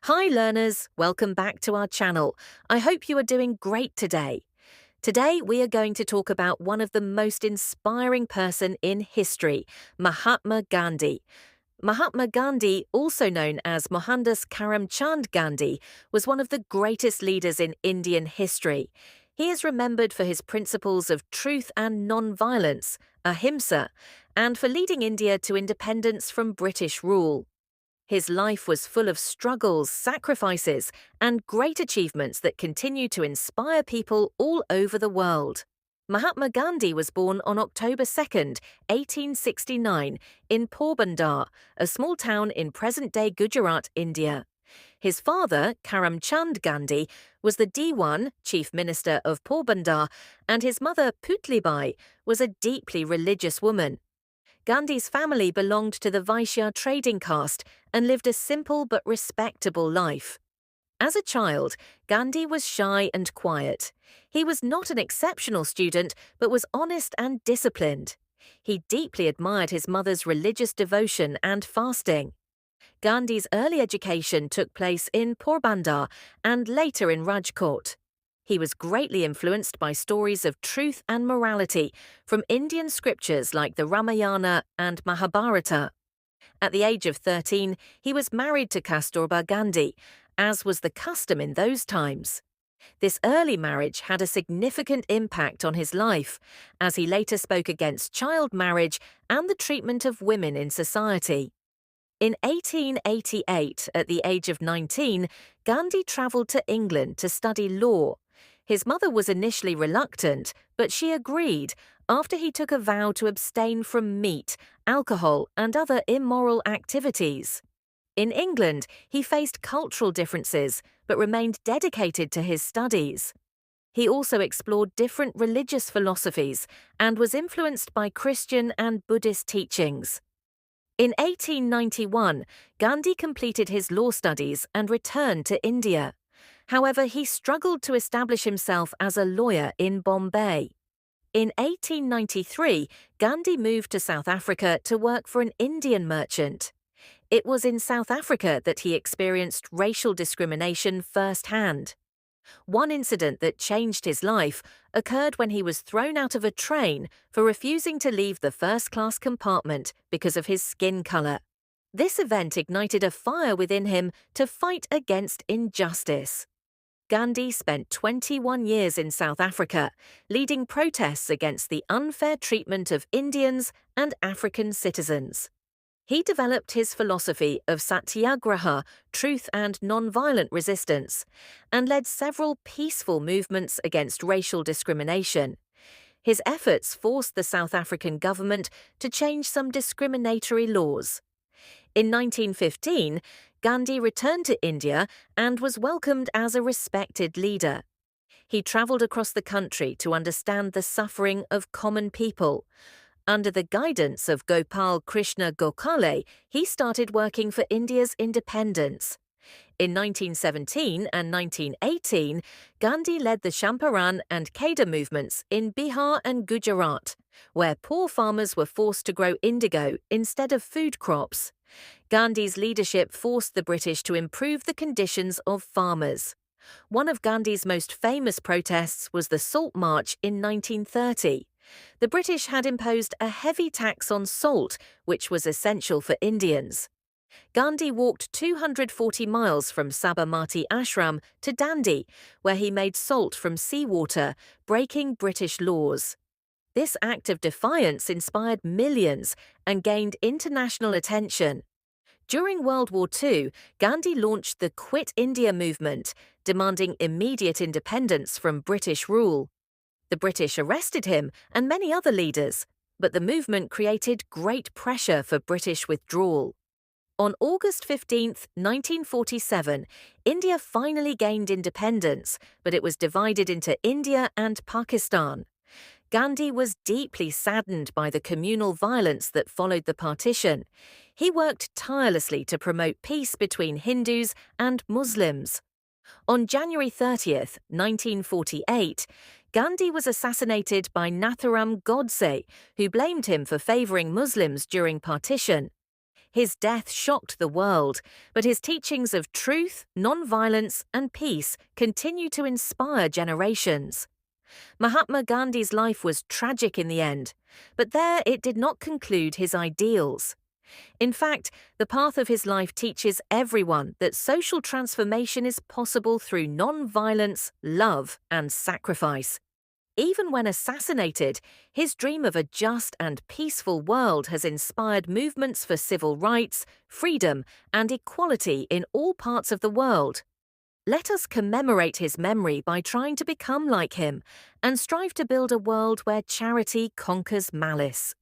Hi learners, welcome back to our channel. I hope you are doing great today. Today we are going to talk about one of the most inspiring person in history, Mahatma Gandhi. Mahatma Gandhi, also known as Mohandas Karamchand Gandhi, was one of the greatest leaders in Indian history. He is remembered for his principles of truth and non-violence, ahimsa, and for leading India to independence from British rule. His life was full of struggles, sacrifices, and great achievements that continue to inspire people all over the world. Mahatma Gandhi was born on October 2, 1869, in Porbandar, a small town in present-day Gujarat, India. His father, Karamchand Gandhi, was the Diwan, Chief Minister of Porbandar, and his mother, Putlibai, was a deeply religious woman. Gandhi's family belonged to the Vaishya trading caste and lived a simple but respectable life. As a child, Gandhi was shy and quiet. He was not an exceptional student, but was honest and disciplined. He deeply admired his mother's religious devotion and fasting. Gandhi's early education took place in Porbandar and later in Rajkot. He was greatly influenced by stories of truth and morality from Indian scriptures like the Ramayana and Mahabharata. At the age of 13, he was married to Kasturba Gandhi, as was the custom in those times. This early marriage had a significant impact on his life, as he later spoke against child marriage and the treatment of women in society. In 1888, at the age of 19, Gandhi travelled to England to study law. His mother was initially reluctant, but she agreed after he took a vow to abstain from meat, alcohol, and other immoral activities. In England, he faced cultural differences, but remained dedicated to his studies. He also explored different religious philosophies and was influenced by Christian and Buddhist teachings. In 1891, Gandhi completed his law studies and returned to India. However, he struggled to establish himself as a lawyer in Bombay. In 1893, Gandhi moved to South Africa to work for an Indian merchant. It was in South Africa that he experienced racial discrimination firsthand. One incident that changed his life occurred when he was thrown out of a train for refusing to leave the first-class compartment because of his skin color. This event ignited a fire within him to fight against injustice. Gandhi spent 21 years in South Africa, leading protests against the unfair treatment of Indians and African citizens. He developed his philosophy of satyagraha, truth and nonviolent resistance, and led several peaceful movements against racial discrimination. His efforts forced the South African government to change some discriminatory laws. In 1915, Gandhi returned to India and was welcomed as a respected leader. He travelled across the country to understand the suffering of common people. Under the guidance of Gopal Krishna Gokhale, he started working for India's independence. In 1917 and 1918, Gandhi led the Champaran and Kheda movements in Bihar and Gujarat, where poor farmers were forced to grow indigo instead of food crops. Gandhi's leadership forced the British to improve the conditions of farmers. One of Gandhi's most famous protests was the Salt March in 1930. The British had imposed a heavy tax on salt, which was essential for Indians. Gandhi walked 240 miles from Sabarmati Ashram to Dandi, where he made salt from seawater, breaking British laws. This act of defiance inspired millions and gained international attention. During World War II, Gandhi launched the Quit India movement, demanding immediate independence from British rule. The British arrested him and many other leaders, but the movement created great pressure for British withdrawal. On August 15, 1947, India finally gained independence, but it was divided into India and Pakistan. Gandhi was deeply saddened by the communal violence that followed the partition. He worked tirelessly to promote peace between Hindus and Muslims. On January 30, 1948, Gandhi was assassinated by Nathuram Godse, who blamed him for favouring Muslims during partition. His death shocked the world, but his teachings of truth, non-violence, and peace continue to inspire generations. Mahatma Gandhi's life was tragic in the end, but there it did not conclude his ideals. In fact, the path of his life teaches everyone that social transformation is possible through non-violence, love, and sacrifice. Even when assassinated, his dream of a just and peaceful world has inspired movements for civil rights, freedom, and equality in all parts of the world. Let us commemorate his memory by trying to become like him and strive to build a world where charity conquers malice.